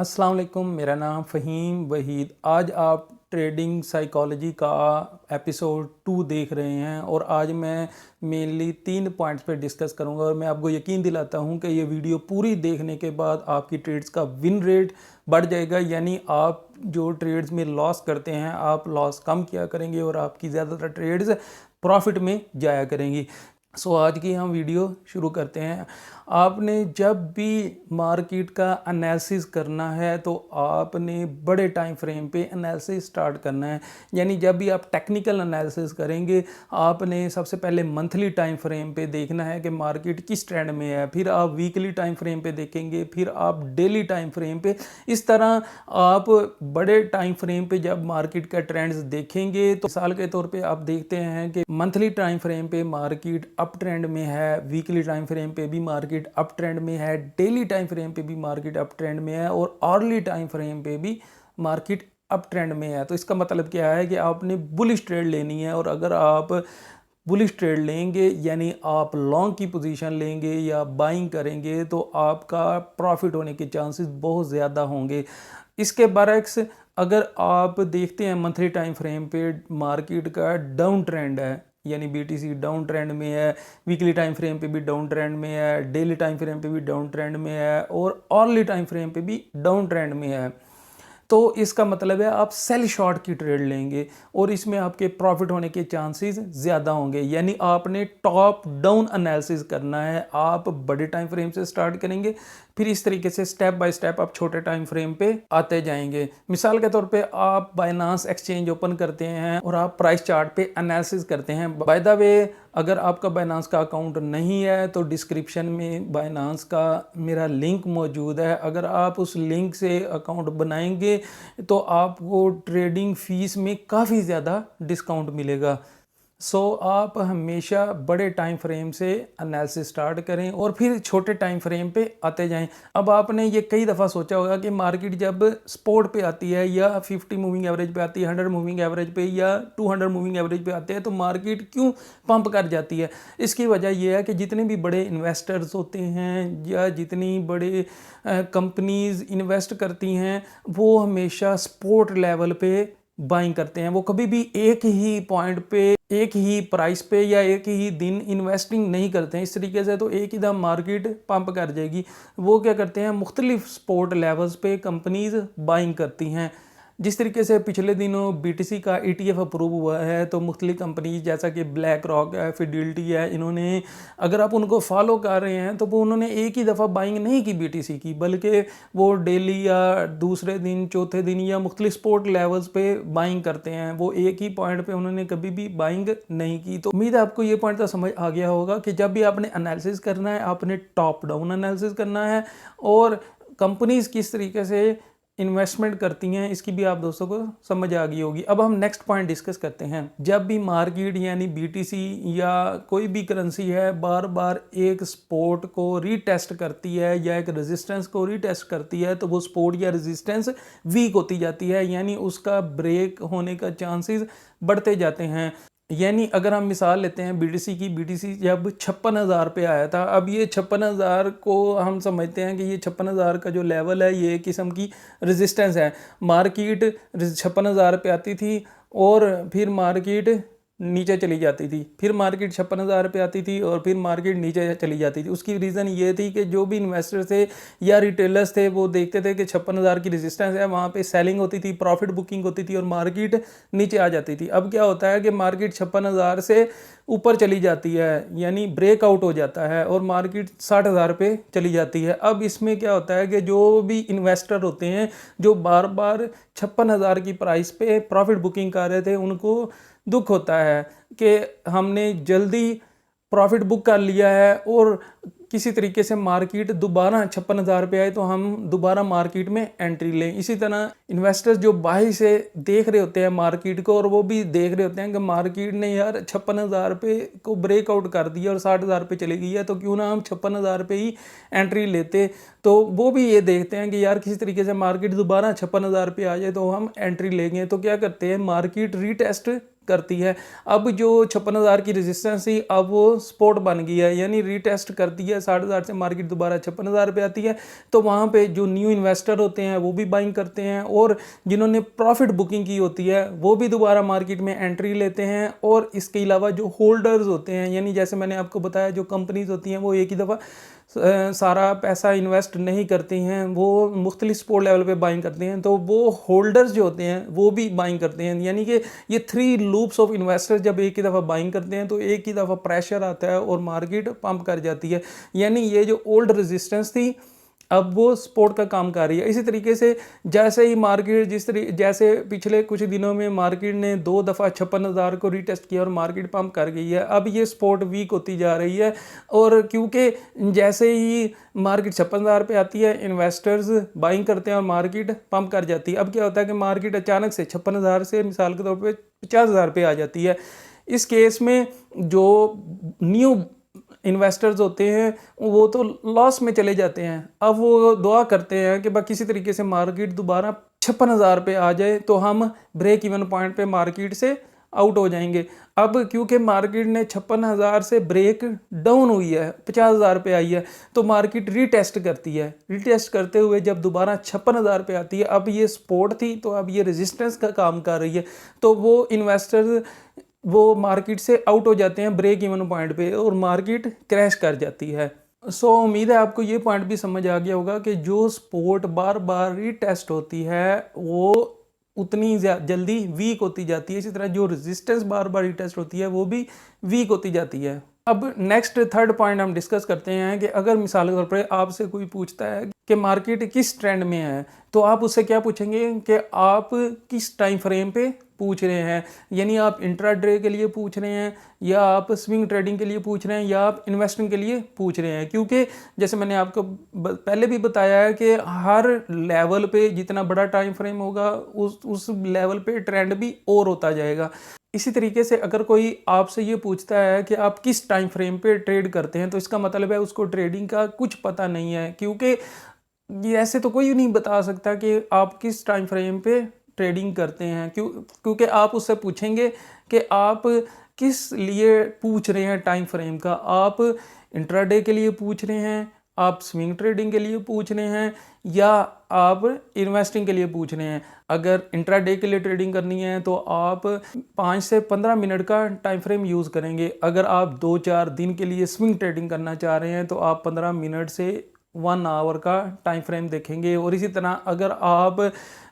अस्सलाम वालेकुम, मेरा नाम फ़हीम वहीद। आज आप ट्रेडिंग साइकोलॉजी का एपिसोड 2 देख रहे हैं और आज मैं मेनली 3 पॉइंट्स पे डिस्कस करूंगा और मैं आपको यकीन दिलाता हूं कि ये वीडियो पूरी देखने के बाद आपकी ट्रेड्स का विन रेट बढ़ जाएगा। यानी आप जो ट्रेड्स में लॉस करते हैं आप लॉस कम किया करेंगे और आपकी ज़्यादातर ट्रेड्स प्रॉफिट में जाया करेंगी। आज की हम वीडियो शुरू करते हैं। आपने जब भी मार्केट का एनालिसिस करना है तो आपने बड़े टाइम फ्रेम पे एनालिसिस स्टार्ट करना है। यानी जब भी आप टेक्निकल एनालिसिस करेंगे आपने सबसे पहले मंथली टाइम फ्रेम पे देखना है कि मार्केट किस ट्रेंड में है, फिर आप वीकली टाइम फ्रेम पे देखेंगे, फिर आप डेली टाइम फ्रेम पे। इस तरह आप बड़े टाइम फ्रेम पे जब मार्केट का ट्रेंड्स देखेंगे तो मिसाल के तौर पे आप देखते हैं कि मंथली टाइम फ्रेम पे मार्केट अप ट्रेंड में है, वीकली टाइम फ्रेम पे भी मार्केट अप ट्रेंड में है, डेली टाइम फ्रेम पे भी मार्केट अप ट्रेंड में है और अर्ली टाइम फ्रेम पे भी मार्केट अप ट्रेंड में है। तो इसका मतलब क्या है कि आपने बुलिश ट्रेड लेनी है और अगर आप बुलिश ट्रेड लेंगे यानी आप लॉन्ग की पोजीशन लेंगे या बाइंग करेंगे तो आपका प्रॉफिट होने के चांसेस बहुत ज़्यादा होंगे। इसके बरक्स अगर आप देखते हैं मंथली टाइम फ्रेम पे मार्केट का डाउन ट्रेंड है, यानी बीटीसी डाउन ट्रेंड में है, वीकली टाइम फ्रेम पे भी डाउन ट्रेंड में है, डेली टाइम फ्रेम पे भी डाउन ट्रेंड में है और अर्ली टाइम फ्रेम पे भी डाउन ट्रेंड में है, तो इसका मतलब है आप सेल शॉर्ट की ट्रेड लेंगे और इसमें आपके प्रॉफिट होने के चांसेस ज़्यादा होंगे। यानी आपने टॉप डाउन एनालिसिस करना है। आप बड़े टाइम फ्रेम से स्टार्ट करेंगे, फिर इस तरीके से स्टेप बाय स्टेप आप छोटे टाइम फ्रेम पे आते जाएंगे। मिसाल के तौर पे आप बाइनांस एक्सचेंज ओपन करते हैं और आप प्राइस चार्ट पे एनालिसिस करते हैं। बाय द वे अगर आपका बाइनांस का अकाउंट नहीं है तो डिस्क्रिप्शन में बाइनांस का मेरा लिंक मौजूद है। अगर आप उस लिंक से अकाउंट बनाएंगे तो आपको ट्रेडिंग फीस में काफ़ी ज़्यादा डिस्काउंट मिलेगा। आप हमेशा बड़े टाइम फ्रेम से एनालिसिस स्टार्ट करें और फिर छोटे टाइम फ्रेम पे आते जाएं। अब आपने ये कई दफ़ा सोचा होगा कि मार्केट जब सपोर्ट पे आती है या 50 मूविंग एवरेज पे आती है, 100 मूविंग एवरेज पे या 200 मूविंग एवरेज पे आते हैं तो मार्केट क्यों पंप कर जाती है। इसकी वजह यह है कि जितने भी बड़े इन्वेस्टर्स होते हैं या जितनी बड़े कंपनीज इन्वेस्ट करती हैं वो हमेशा सपोर्ट लेवल पे बाइंग करते हैं। वो कभी भी एक ही पॉइंट पे, एक ही प्राइस पे या एक ही दिन इन्वेस्टिंग नहीं करते हैं। इस तरीके से तो एक ही दम मार्केट पंप कर जाएगी। वो क्या करते हैं, मुख्तलिफ सपोर्ट लेवल्स पे कंपनीज बाइंग करती हैं। जिस तरीके से पिछले दिनों बीटीसी का ईटीएफ अप्रूव हुआ है तो मुख्तलिफ कंपनी जैसा कि ब्लैक रॉक है, फिडेलिटी है, इन्होंने अगर आप उनको फॉलो कर रहे हैं तो वो उन्होंने एक ही दफ़ा बाइंग नहीं की बीटीसी की, बल्कि वो डेली या दूसरे दिन, चौथे दिन या मुख्तलिफ सपोर्ट लेवल्स पे बाइंग करते हैं। वो एक ही पॉइंट पे उन्होंने कभी भी बाइंग नहीं की। तो उम्मीद है आपको ये पॉइंट तो समझ आ गया होगा कि जब भी आपने एनालिसिस करना है आपने टॉप डाउन एनालिसिस करना है और कंपनीज किस तरीके से इन्वेस्टमेंट करती हैं इसकी भी आप दोस्तों को समझ आ गई होगी। अब हम नेक्स्ट पॉइंट डिस्कस करते हैं। जब भी मार्केट यानी बीटीसी या कोई भी करेंसी है बार बार एक सपोर्ट को रीटेस्ट करती है या एक रेजिस्टेंस को रीटेस्ट करती है तो वो सपोर्ट या रेजिस्टेंस वीक होती जाती है, यानी उसका ब्रेक होने का चांसेस बढ़ते जाते हैं। यानी अगर हम मिसाल लेते हैं बीटीसी की, बीटीसी जब 56,000 पे आया था, अब ये 56,000 को हम समझते हैं कि ये 56,000 का जो लेवल है ये किस्म की रेजिस्टेंस है। मार्केट 56,000 पे आती थी और फिर मार्केट नीचे चली जाती थी, फिर मार्केट 56,000 पे आती थी और फिर मार्केट नीचे चली जाती थी। उसकी रीज़न ये थी कि जो भी इन्वेस्टर थे या रिटेलर्स थे वो देखते थे कि 56,000 की रेजिस्टेंस है, वहाँ पे सेलिंग होती थी, प्रॉफिट बुकिंग होती थी और मार्केट नीचे आ जाती थी। अब क्या होता है कि मार्केट 56,000 से ऊपर चली जाती है, यानी ब्रेकआउट हो जाता है और मार्केट 60,000 पे चली जाती है। अब इसमें क्या होता है कि जो भी इन्वेस्टर होते हैं जो बार बार 56,000 की प्राइस पे प्रॉफिट बुकिंग कर रहे थे उनको दुख होता है कि हमने जल्दी प्रॉफिट बुक कर लिया है और किसी तरीके से मार्केट दोबारा 56,000 पे आए तो हम दोबारा मार्केट में एंट्री लें। इसी तरह इन्वेस्टर्स जो बाई से देख रहे होते हैं मार्केट को और वो भी देख रहे होते हैं कि मार्केट ने यार 56,000 पे को ब्रेकआउट कर दिया और 60,000 पे चली गई है तो क्यों ना हम 56,000 पे ही एंट्री लेते। तो वो भी ये देखते हैं कि यार किसी तरीके से मार्केट दोबारा 56,000 पे आ जाए तो हम एंट्री लेंगे। तो क्या करते हैं, मार्केट रीटेस्ट करती है। अब जो 56,000 की रेजिस्टेंस थी अब वो सपोर्ट बन गई है, यानी रीटेस्ट करती है 60,000 से, मार्केट दोबारा 56,000 पे आती है। तो वहाँ पे जो न्यू इन्वेस्टर होते हैं वो भी बाइंग करते हैं, और जिन्होंने प्रॉफिट बुकिंग की होती है वो भी दोबारा मार्केट में एंट्री लेते हैं। और इसके अलावा जो होल्डर्स होते हैं, यानी जैसे मैंने आपको बताया जो कंपनीज होती हैं वो एक ही दफ़ा सारा पैसा इन्वेस्ट नहीं करती हैं, वो मुख्तलिफ सपोर्ट लेवल पे बाइंग करते हैं, तो वो होल्डर्स जो होते हैं वो भी बाइंग करते हैं। यानी कि ये 3 लूप्स ऑफ इन्वेस्टर्स जब एक ही दफ़ा बाइंग करते हैं तो एक ही दफ़ा प्रेशर आता है और मार्केट पंप कर जाती है। यानी ये जो ओल्ड रेजिस्टेंस थी अब वो सपोर्ट का काम कर रही है। इसी तरीके से जैसे ही मार्केट जैसे पिछले कुछ दिनों में मार्केट ने 2 दफ़ा 56,000 को रीटेस्ट किया और मार्केट पंप कर गई है, अब ये सपोर्ट वीक होती जा रही है। और क्योंकि जैसे ही मार्केट 56,000 पे आती है इन्वेस्टर्स बाइंग करते हैं और मार्केट पंप कर जाती है। अब क्या होता है कि मार्केट अचानक से 56,000 से मिसाल के तौर पर 50,000 पे आ जाती है। इस केस में जो न्यू इन्वेस्टर्स होते हैं वो तो लॉस में चले जाते हैं। अब वो दुआ करते हैं कि बस किसी तरीके से मार्केट दोबारा 56,000 पे आ जाए तो हम ब्रेक इवन पॉइंट पे मार्केट से आउट हो जाएंगे। अब क्योंकि मार्केट ने 56,000 से ब्रेक डाउन हुई है, 50,000 पे आई है, तो मार्केट रीटेस्ट करती है। रीटेस्ट करते हुए जब दोबारा 56,000 पे आती है, अब ये सपोर्ट थी तो अब ये रेजिस्टेंस का काम कर रही है, तो वो इन्वेस्टर्स वो मार्केट से आउट हो जाते हैं ब्रेक इवन पॉइंट पे और मार्केट क्रैश कर जाती है। सो उम्मीद है आपको ये पॉइंट भी समझ आ गया होगा कि जो सपोर्ट बार बार रीटेस्ट होती है वो उतनी जल्दी वीक होती जाती है। इसी तरह जो रेजिस्टेंस बार बार रीटेस्ट होती है वो भी वीक होती जाती है। अब नेक्स्ट थर्ड पॉइंट हम डिस्कस करते हैं कि अगर मिसाल के तौर पर आपसे कोई पूछता है कि मार्केट किस ट्रेंड में है, तो आप उससे क्या पूछेंगे कि आप किस टाइम फ्रेम पे पूछ रहे हैं। यानी आप इंट्राडे के लिए पूछ रहे हैं, या आप स्विंग ट्रेडिंग के लिए पूछ रहे हैं, या आप इन्वेस्टिंग के लिए पूछ रहे हैं। क्योंकि जैसे मैंने आपको पहले भी बताया है कि हर लेवल पे जितना बड़ा टाइम फ्रेम होगा उस लेवल पे ट्रेंड भी और होता जाएगा। इसी तरीके से अगर कोई आपसे ये पूछता है कि आप किस टाइम फ्रेम पे ट्रेड करते हैं, तो इसका मतलब है उसको ट्रेडिंग का कुछ पता नहीं है। क्योंकि ये ऐसे तो कोई नहीं बता सकता कि आप किस टाइम फ्रेम पे ट्रेडिंग करते हैं। क्योंकि आप उससे पूछेंगे कि आप किस लिए पूछ रहे हैं टाइम फ्रेम का। आप इंट्राडे के लिए पूछ रहे हैं, आप स्विंग ट्रेडिंग के लिए पूछ रहे हैं, या आप इन्वेस्टिंग के लिए पूछ रहे हैं। अगर इंट्राडे के लिए ट्रेडिंग करनी है तो आप 5 से 15 मिनट का टाइम फ्रेम यूज़ करेंगे। अगर आप 2-4 दिन के लिए स्विंग ट्रेडिंग करना चाह रहे हैं तो आप 15 मिनट से 1 आवर का टाइम फ्रेम देखेंगे। और इसी तरह अगर आप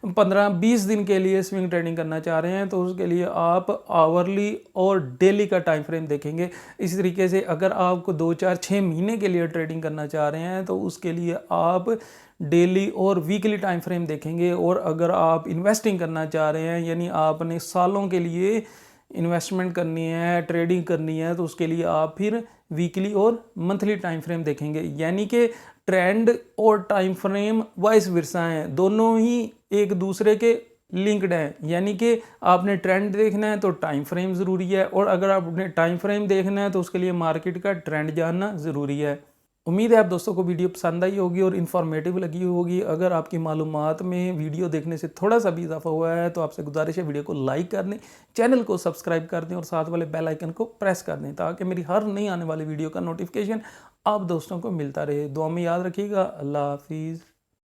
15-20 दिन के लिए स्विंग ट्रेडिंग करना चाह रहे हैं तो उसके लिए आप आवरली और डेली का टाइम फ्रेम देखेंगे। इसी तरीके से अगर आपको 2-4-6 महीने के लिए ट्रेडिंग करना चाह रहे हैं तो उसके लिए आप डेली और वीकली टाइम फ्रेम देखेंगे। और अगर आप इन्वेस्टिंग करना चाह रहे हैं, यानी आपने सालों के लिए इन्वेस्टमेंट करनी है, ट्रेडिंग करनी है, तो उसके लिए आप फिर वीकली और मंथली टाइम फ्रेम देखेंगे। यानी कि ट्रेंड और टाइम फ्रेम वाइस वर्सा हैं, दोनों ही एक दूसरे के लिंक्ड हैं। यानी कि आपने ट्रेंड देखना है तो टाइम फ्रेम ज़रूरी है, और अगर आपने टाइम फ्रेम देखना है तो उसके लिए मार्केट का ट्रेंड जानना ज़रूरी है। उम्मीद है आप दोस्तों को वीडियो पसंद आई होगी और इन्फॉर्मेटिव लगी होगी। अगर आपकी मालूमात में वीडियो देखने से थोड़ा सा भी इजाफा हुआ है तो आपसे गुजारिश है वीडियो को लाइक कर दें, चैनल को सब्सक्राइब कर दें और साथ वाले बेल आइकन को प्रेस कर दें, ताकि मेरी हर नई आने वाली वीडियो का नोटिफिकेशन आप दोस्तों को मिलता रहे। दुआ में याद रखिएगा। अल्लाह हाफिज़।